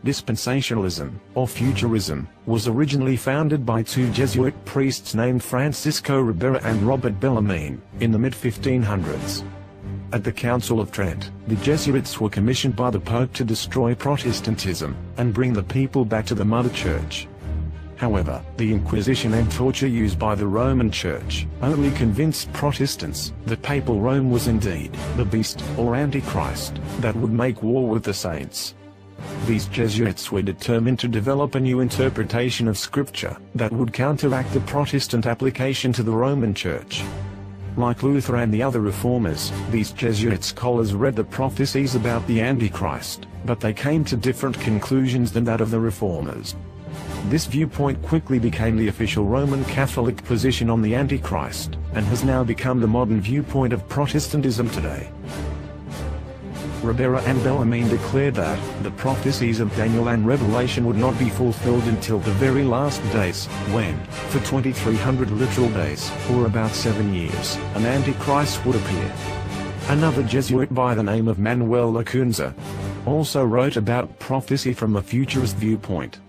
Dispensationalism, or futurism, was originally founded by two Jesuit priests named Francisco Ribera and Robert Bellarmine, in the mid-1500s. At the Council of Trent, the Jesuits were commissioned by the Pope to destroy Protestantism, and bring the people back to the Mother Church. However, the Inquisition and torture used by the Roman Church only convinced Protestants that Papal Rome was indeed the beast, or Antichrist, that would make war with the saints. These Jesuits were determined to develop a new interpretation of Scripture that would counteract the Protestant application to the Roman Church. Like Luther and the other reformers, these Jesuit scholars read the prophecies about the Antichrist, but they came to different conclusions than that of the reformers. This viewpoint quickly became the official Roman Catholic position on the Antichrist, and has now become the modern viewpoint of Protestantism today. Ribera and Bellarmine declared that the prophecies of Daniel and Revelation would not be fulfilled until the very last days, when, for 2300 literal days, or about 7 years, an Antichrist would appear. Another Jesuit by the name of Manuel Lacunza also wrote about prophecy from a futurist viewpoint.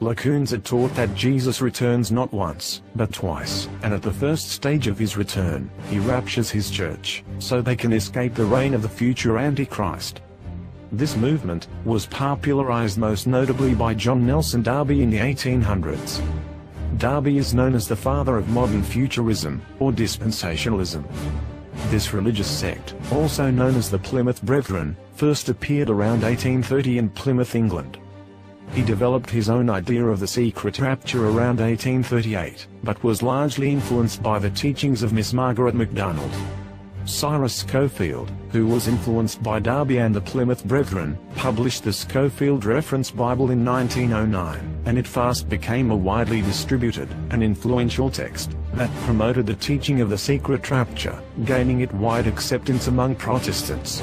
Lacunza taught that Jesus returns not once, but twice, and at the first stage of his return, he raptures his church, so they can escape the reign of the future Antichrist. This movement was popularized most notably by John Nelson Darby in the 1800s. Darby is known as the father of modern futurism, or dispensationalism. This religious sect, also known as the Plymouth Brethren, first appeared around 1830 in Plymouth, England. He developed his own idea of the secret rapture around 1838, but was largely influenced by the teachings of Miss Margaret MacDonald. Cyrus Scofield, who was influenced by Darby and the Plymouth Brethren, published the Scofield Reference Bible in 1909, and it fast became a widely distributed and influential text that promoted the teaching of the secret rapture, gaining it wide acceptance among Protestants.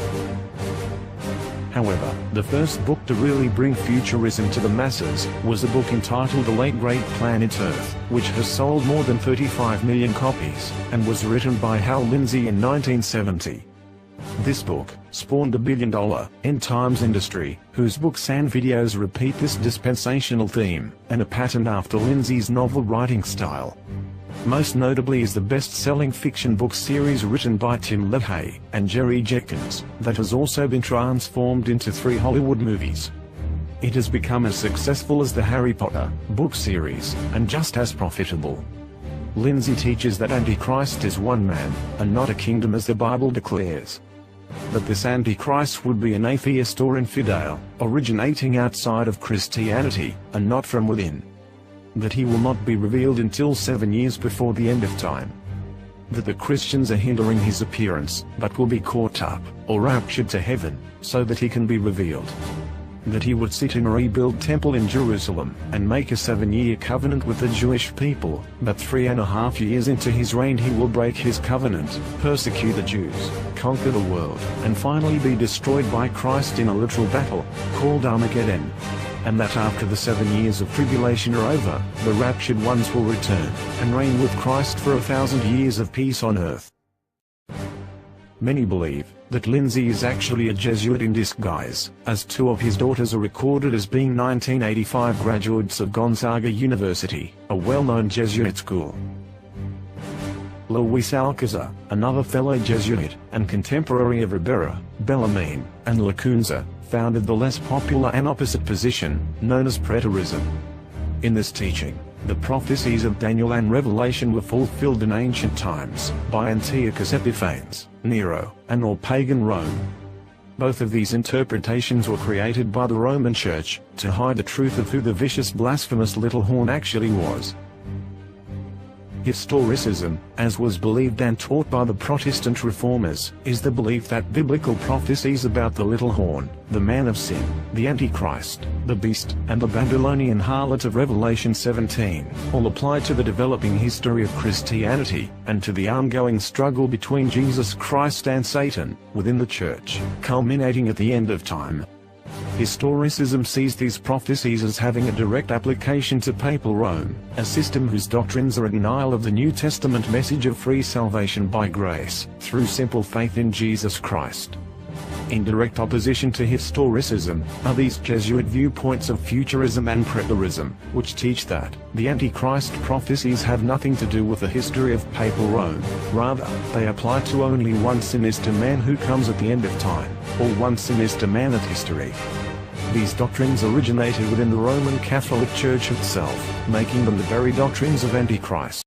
However, the first book to really bring futurism to the masses was a book entitled The Late Great Planet Earth, which has sold more than 35 million copies, and was written by Hal Lindsey in 1970. This book spawned a billion-dollar end times industry, whose books and videos repeat this dispensational theme, and are patterned after Lindsey's novel writing style. Most notably is the best-selling fiction book series written by Tim LaHaye and Jerry Jenkins, that has also been transformed into 3 Hollywood movies. It has become as successful as the Harry Potter book series, and just as profitable. Lindsey teaches that Antichrist is one man, and not a kingdom as the Bible declares. That this Antichrist would be an atheist or infidel, originating outside of Christianity, and not from within. That he will not be revealed until 7 years before the end of time. That the Christians are hindering his appearance, but will be caught up, or raptured to heaven, so that he can be revealed. That he would sit in a rebuilt temple in Jerusalem, and make a 7-year covenant with the Jewish people, but 3.5 years into his reign he will break his covenant, persecute the Jews, conquer the world, and finally be destroyed by Christ in a literal battle, called Armageddon. And that after the 7 years of tribulation are over, the raptured ones will return, and reign with Christ for 1,000 years of peace on earth. Many believe that Lindsey is actually a Jesuit in disguise, as 2 of his daughters are recorded as being 1985 graduates of Gonzaga University, a well-known Jesuit school. Luis Alcazar, another fellow Jesuit, and contemporary of Ribera, Bellarmine, and Lacunza, founded the less popular and opposite position, known as preterism. In this teaching, the prophecies of Daniel and Revelation were fulfilled in ancient times, by Antiochus Epiphanes, Nero, and or pagan Rome. Both of these interpretations were created by the Roman Church, to hide the truth of who the vicious blasphemous little horn actually was. Historicism, as was believed and taught by the Protestant reformers, is the belief that biblical prophecies about the little horn, the man of sin, the Antichrist, the beast, and the Babylonian harlot of Revelation 17, all apply to the developing history of Christianity, and to the ongoing struggle between Jesus Christ and Satan, within the Church, culminating at the end of time. Historicism sees these prophecies as having a direct application to Papal Rome, a system whose doctrines are a denial of the New Testament message of free salvation by grace, through simple faith in Jesus Christ. In direct opposition to historicism are these Jesuit viewpoints of futurism and preterism, which teach that the Antichrist prophecies have nothing to do with the history of Papal Rome. Rather, they apply to only one sinister man who comes at the end of time, or one sinister man of history. These doctrines originated within the Roman Catholic Church itself, making them the very doctrines of Antichrist.